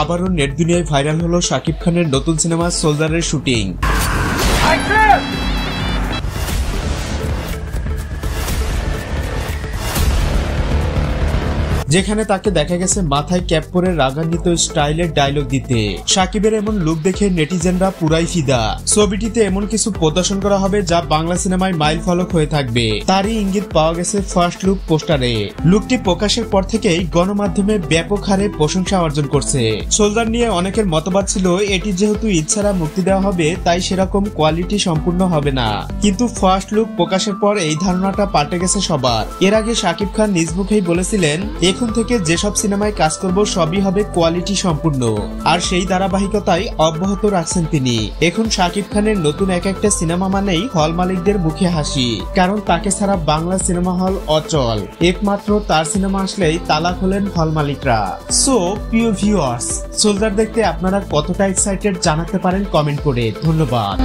আবারও নেট দুনিয়ায় ভাইরাল হলো শাকিব খানের নতুন সিনেমা সোলজারের শুটিং। যেখানে তাকে দেখা গেছে মাথায় ক্যাপ পরে রাগান্বিত স্টাইলের ডায়লগ দিতে। শাকিবের এমন লুক দেখে নেটিজেনরা পুরাই ফিদা। ছবিটিতে এমন কিছু প্রদর্শন করা হবে যা বাংলা সিনেমায় মাইল ফলক হয়ে থাকবে, তারই ইঙ্গিত পাওয়া গেছে ফার্স্ট লুক পোস্টারে। লুকটি প্রকাশের পর থেকেই গণমাধ্যমে ব্যাপক হারে প্রশংসা অর্জন করছে। সোলজার নিয়ে অনেকের মতবাদ ছিল এটি যেহেতু ইচ্ছারা মুক্তি দেওয়া হবে তাই সেরকম কোয়ালিটি সম্পূর্ণ হবে না, কিন্তু ফার্স্ট লুক প্রকাশের পর এই ধারণাটা পাল্টে গেছে সবার। এর আগে শাকিব খান নিজ মুখেই বলেছিলেন এখন থেকে যেসব সিনেমায় কাজ করব সবই হবে কোয়ালিটি সম্পূর্ণ, আর সেই ধারাবাহিকতাই অব্যাহত রাখছেন তিনি। এখন শাকিব খানের নতুন এক একটা সিনেমা মানেই হল মালিকদের মুখে হাসি, কারণ তাকে ছাড়া বাংলা সিনেমা হল অচল। একমাত্র তার সিনেমা আসলেই তালা খোলেন হল মালিকরা। সো প্রিয় ভিউয়ার্স, সোলজার দেখতে আপনারা কতটা এক্সাইটেড জানাতে পারেন কমেন্ট করে। ধন্যবাদ।